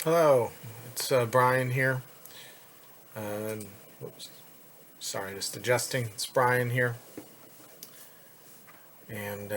Hello, it's Brian here. Uh, Whoops, sorry, just adjusting. It's Brian here, and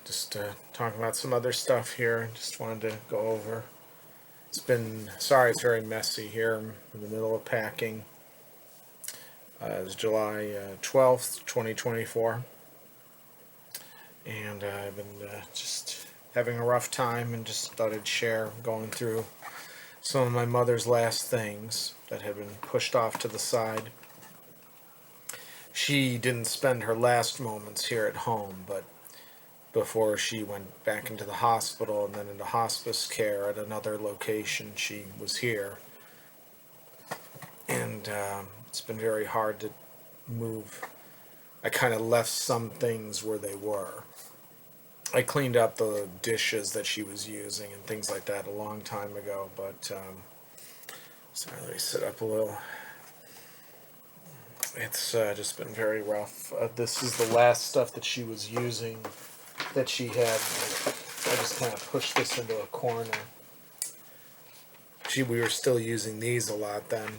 just talking about some other stuff here. Just wanted to go over. It's very messy here. I'm in the middle of packing. It's July 12th, 2024, and I've been just having a rough time and just thought I'd share going through some of my mother's last things that had been pushed off to the side. She didn't spend her last moments here at home, but before she went back into the hospital and then into hospice care at another location, she was here. And it's been very hard to move. I kind of left some things where they were. I cleaned up the dishes that she was using and things like that a long time ago, but sorry, let me sit up a little. It's just been very rough. This is the last stuff that she was using that she had. I just kind of pushed this into a corner. We were still using these a lot then,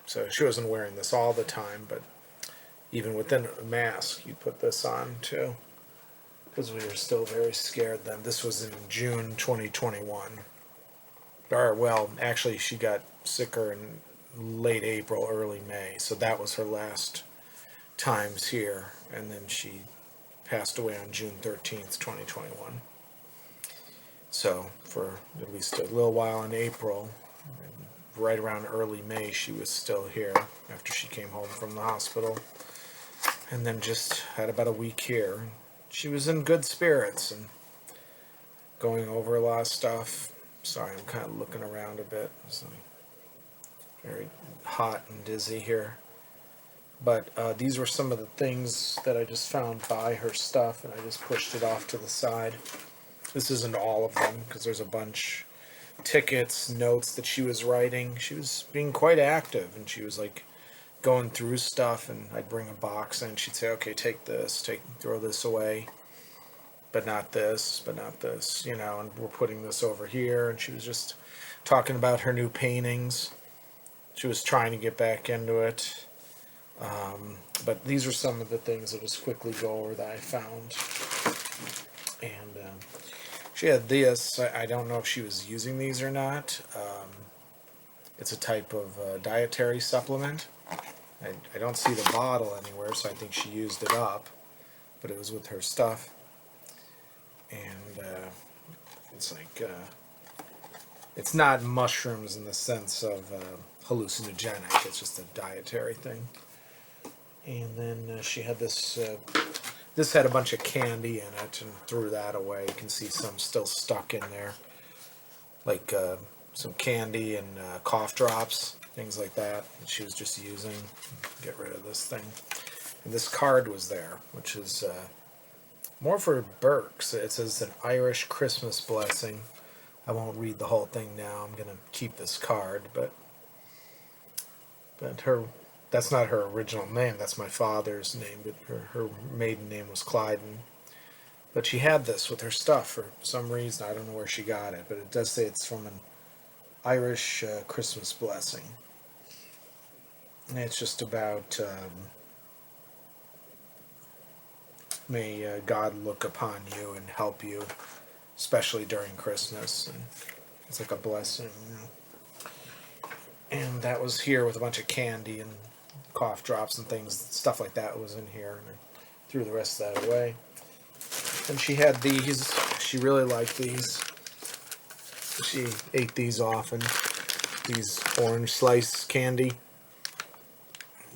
so she wasn't wearing this all the time, but even within a mask, you'd put this on too, because we were still very scared then. This was in June 2021. Or, well, actually, she got sicker in late April, early May, so that was her last times here, and then she passed away on June 13th, 2021. So for at least a little while in April, and right around early May, she was still here after she came home from the hospital, and then just had about a week here. She was in good spirits and going over a lot of stuff. Sorry, I'm kind of looking around a bit. It's very hot and dizzy here. But these were some of the things that I just found by her stuff, and I just pushed it off to the side. This isn't all of them, because there's a bunch. Tickets, notes that she was writing. She was being quite active, and she was like going through stuff, and I'd bring a box in, and she'd say, okay, take this, throw this away, but not this, and we're putting this over here, and she was just talking about her new paintings. She was trying to get back into it. But these are some of the things I'll just quickly go over that I found. And she had this. I don't know if she was using these or not. It's a type of dietary supplement. I don't see the bottle anywhere, so I think she used it up. But it was with her stuff. And it's like, it's not mushrooms in the sense of hallucinogenic. It's just a dietary thing. And then she had this. This had a bunch of candy in it, and threw that away. You can see some still stuck in there, like some candy and cough drops, things like that. That she was just using. Get rid of this thing. And this card was there, which is more for Burke's. It says an Irish Christmas blessing. I won't read the whole thing now. I'm gonna keep this card, but that's not her original name. That's my father's name, but her maiden name was Clyden. But she had this with her stuff for some reason. I don't know where she got it, but it does say it's from an Irish Christmas blessing. And it's just about may God look upon you and help you, especially during Christmas. And it's like a blessing, And that was here with a bunch of candy and cough drops and things, stuff like that was in here, and I threw the rest of that away. And she had these. She really liked these. She ate these often. These orange slice candy.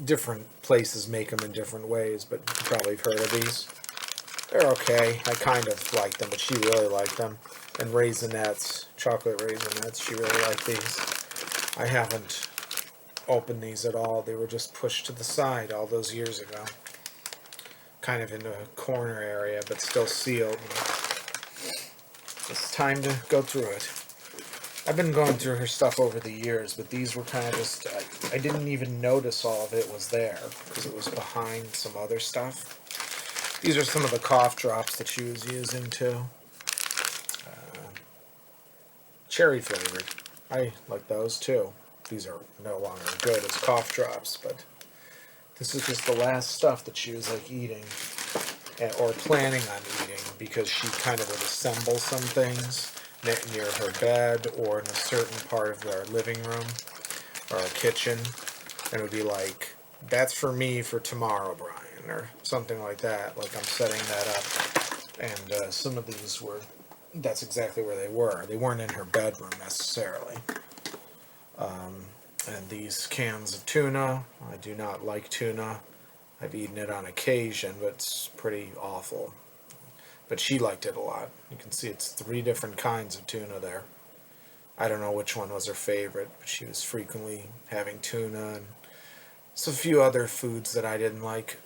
Different places make them in different ways, but you probably have heard of these. They're okay. I kind of like them, but she really liked them. And raisinets, chocolate raisinets, she really liked these. I haven't opened these at all. They were just pushed to the side all those years ago. Kind of in a corner area, but still sealed. It's time to go through it. I've been going through her stuff over the years, but these were kind of just, I didn't even notice all of it was there, because it was behind some other stuff. These are some of the cough drops that she was using too. Cherry flavored. I like those too. These are no longer good as cough drops, but this is just the last stuff that she was like eating or planning on eating, because she kind of would assemble some things near her bed or in a certain part of our living room or our kitchen, and it would be like, that's for me for tomorrow, Brian, or something like that. Like I'm setting that up. And some of these were, that's exactly where they were. They weren't in her bedroom necessarily. And these cans of tuna, I do not like tuna. I've eaten it on occasion, but it's pretty awful. But she liked it a lot. You can see it's 3 different kinds of tuna there. I don't know which one was her favorite, but she was frequently having tuna, and so a few other foods that I didn't like.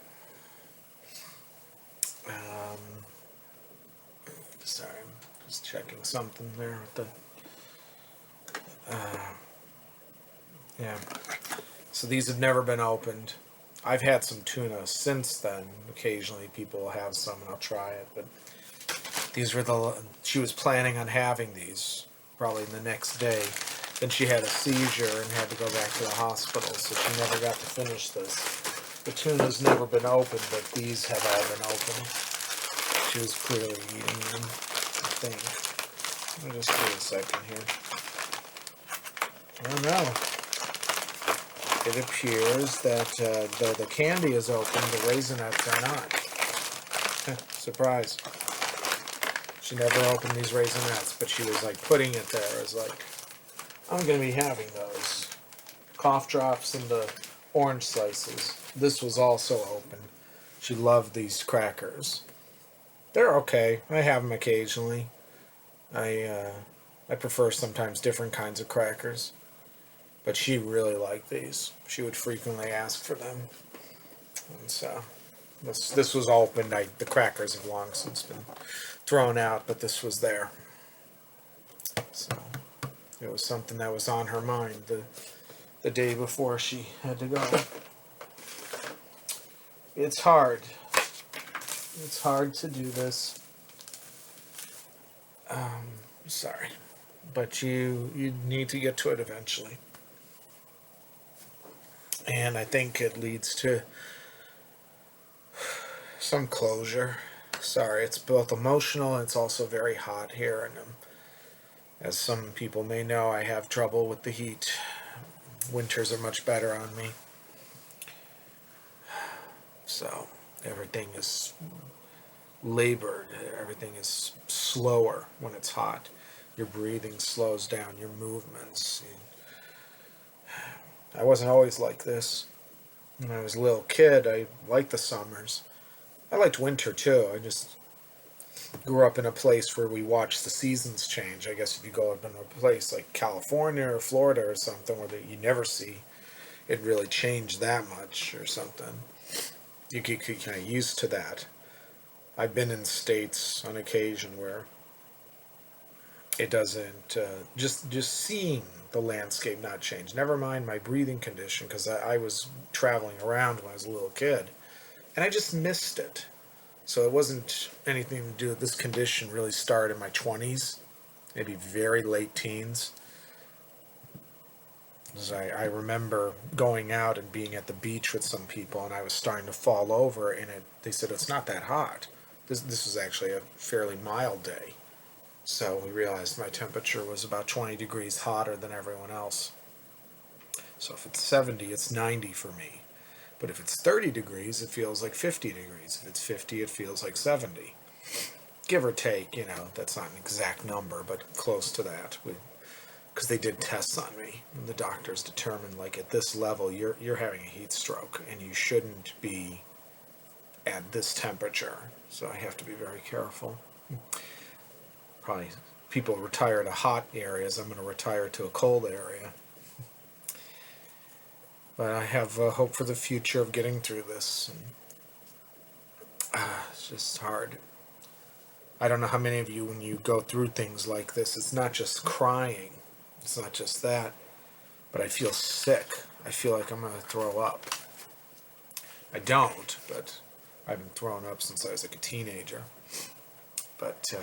Sorry, I'm just checking something there with the. Yeah. So these have never been opened. I've had some tuna since then. Occasionally people will have some and I'll try it, but these were she was planning on having these probably the next day. Then she had a seizure and had to go back to the hospital, so she never got to finish this. The tuna's never been opened, but these have all been opened. She was clearly eating them, I think. Let me just wait a second here. I don't know. It appears that though the candy is open, the Raisinets are not. Surprise. She never opened these Raisinets, but she was like putting it there as like, I'm going to be having those. Cough drops and the orange slices. This was also open. She loved these crackers. They're okay. I have them occasionally. I prefer sometimes different kinds of crackers. But she really liked these. She would frequently ask for them. And so this was opened. The crackers have long since been thrown out, but this was there. So it was something that was on her mind the day before she had to go. It's hard. It's hard to do this. Sorry. But you need to get to it eventually. And I think it leads to some closure. Sorry, it's both emotional and it's also very hot here. And as some people may know, I have trouble with the heat. Winters are much better on me. So everything is labored. Everything is slower when it's hot. Your breathing slows down, your movements. I wasn't always like this. When I was a little kid, I liked the summers. I liked winter too. I just grew up in a place where we watched the seasons change. I guess if you go up in a place like California or Florida or something where you never see it really change that much or something, you get kind of used to that. I've been in states on occasion where it doesn't, just seeing the landscape not change. Never mind my breathing condition, because I was traveling around when I was a little kid, and I just missed it. So it wasn't anything to do with this condition. Really started in my 20s, maybe very late teens. Because I remember going out and being at the beach with some people, and I was starting to fall over, and they said, it's not that hot. This was actually a fairly mild day. So we realized my temperature was about 20 degrees hotter than everyone else. So if it's 70, it's 90 for me. But if it's 30 degrees, it feels like 50 degrees. If it's 50, it feels like 70. Give or take, that's not an exact number, but close to that. Because they did tests on me, and the doctors determined, like, at this level, you're having a heat stroke, and you shouldn't be at this temperature. So I have to be very careful. Probably people retire to hot areas. I'm going to retire to a cold area. But I have hope for the future of getting through this. And, it's just hard. I don't know how many of you, when you go through things like this, it's not just crying. It's not just that. But I feel sick. I feel like I'm going to throw up. I don't, but I've been throwing up since I was like a teenager. But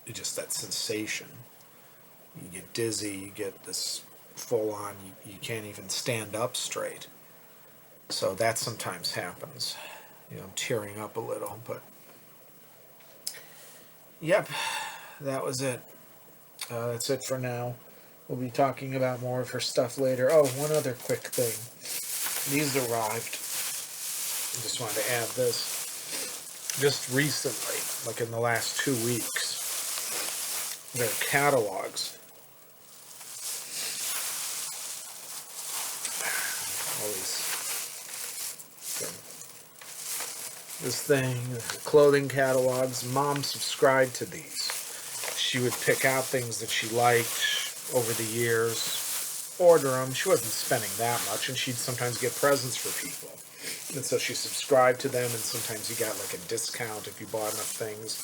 it's just that sensation. you get dizzy, you get this full on, you can't even stand up straight. So that sometimes happens. I'm tearing up a little, but yep, that was it. That's it for now. We'll be talking about more of her stuff later. Oh, one other quick thing. These arrived. I just wanted to add this. Just recently, like in the last 2 weeks, they're catalogs. All these. This thing, clothing catalogs. Mom subscribed to these. She would pick out things that she liked over the years, order them. She wasn't spending that much, and she'd sometimes get presents for people. And so she subscribed to them, and sometimes you got like a discount if you bought enough things.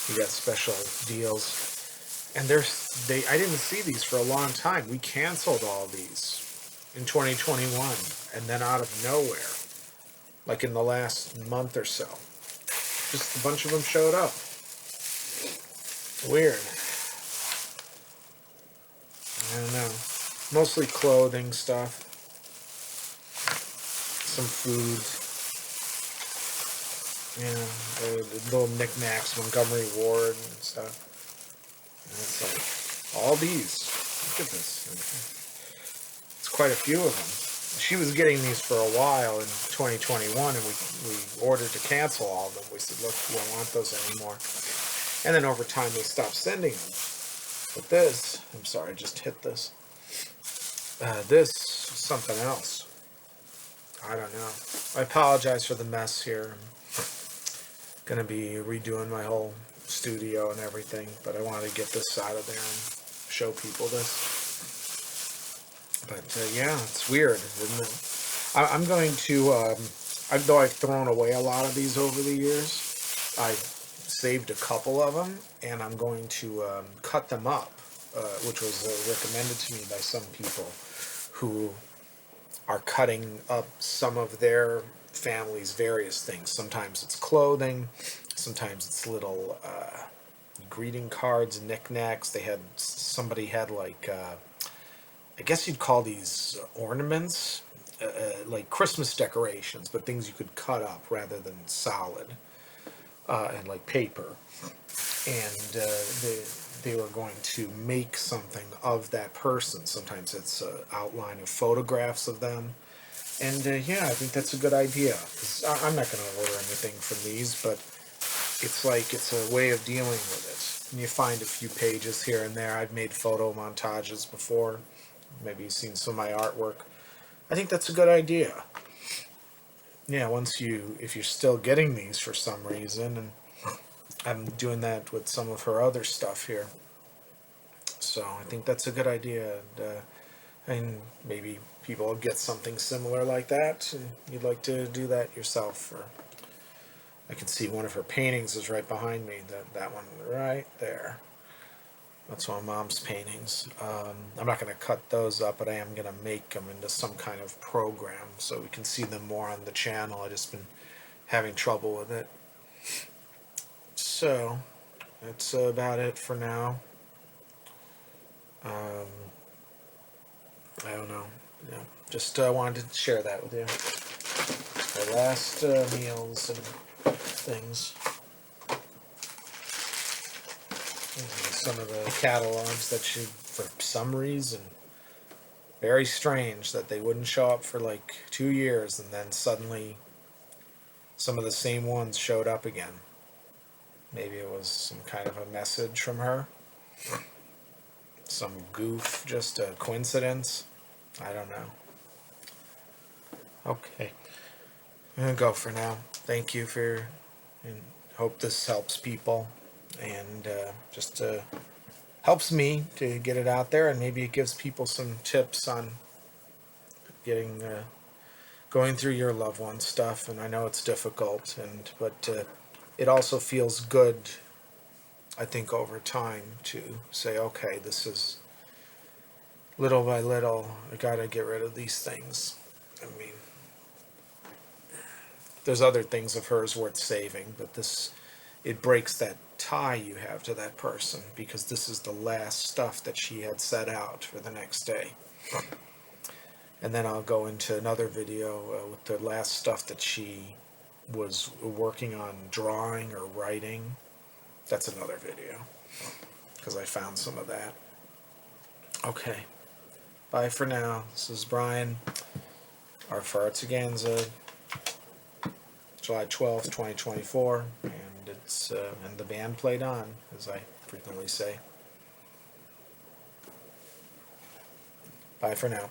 You got special deals. And I didn't see these for a long time. We canceled all these in 2021, and then out of nowhere, like in the last month or so, just a bunch of them showed up. Weird. I don't know. Mostly clothing stuff. Some food. The little knickknacks, Montgomery Ward and stuff. And it's like, all these. Look at this. It's quite a few of them. She was getting these for a while in 2021, and we ordered to cancel all of them. We said, look, we don't want those anymore. And then over time, they stopped sending them. But this, I'm sorry, I just hit this. This is something else. I don't know. I apologize for the mess here. I'm going to be redoing my whole studio and everything, but I wanted to get this out of there and show people this. But yeah, it's weird, isn't it? I'm going to, though I've thrown away a lot of these over the years, I've saved a couple of them, and I'm going to cut them up, which was recommended to me by some people who are cutting up some of their family's various things. Sometimes it's clothing, sometimes it's little greeting cards, knickknacks. Somebody had like, I guess you'd call these ornaments, like Christmas decorations, but things you could cut up rather than solid, and like paper. And they were going to make something of that person. Sometimes it's an outline of photographs of them. And yeah, I think that's a good idea. 'Cause I'm not going to order anything from these, but it's a way of dealing with it. And you find a few pages here and there. I've made photo montages before. Maybe you've seen some of my artwork. I think that's a good idea. Yeah, if you're still getting these for some reason, and I'm doing that with some of her other stuff here. So I think that's a good idea. And maybe people will get something similar like that, and you'd like to do that yourself. Or I can see one of her paintings is right behind me. That one right there. That's one of Mom's paintings. I'm not going to cut those up, but I am going to make them into some kind of program so we can see them more on the channel. I've just been having trouble with it. So, that's about it for now. I don't know. Yeah, just wanted to share that with you. My last meals and things. Some of the catalogs that for some reason, very strange that they wouldn't show up for like 2 years, and then suddenly some of the same ones showed up again. Maybe it was some kind of a message from her. Some goof, just a coincidence. I don't know. Okay. I'm going to go for now. Thank you and hope this helps people, and just helps me to get it out there, and maybe it gives people some tips on going through your loved one stuff. And I know it's difficult, but it also feels good, I think, over time to say, okay, this is little by little, I gotta get rid of these things. I mean, there's other things of hers worth saving, but this it breaks that tie you have to that person, because this is the last stuff that she had set out for the next day. And then I'll go into another video with the last stuff that she was working on drawing or writing. That's another video, because I found some of that. Okay, bye for now. This is Brian, Art for Artsaganza, July 12th, 2024, and it's and the band played on, as I frequently say. Bye for now.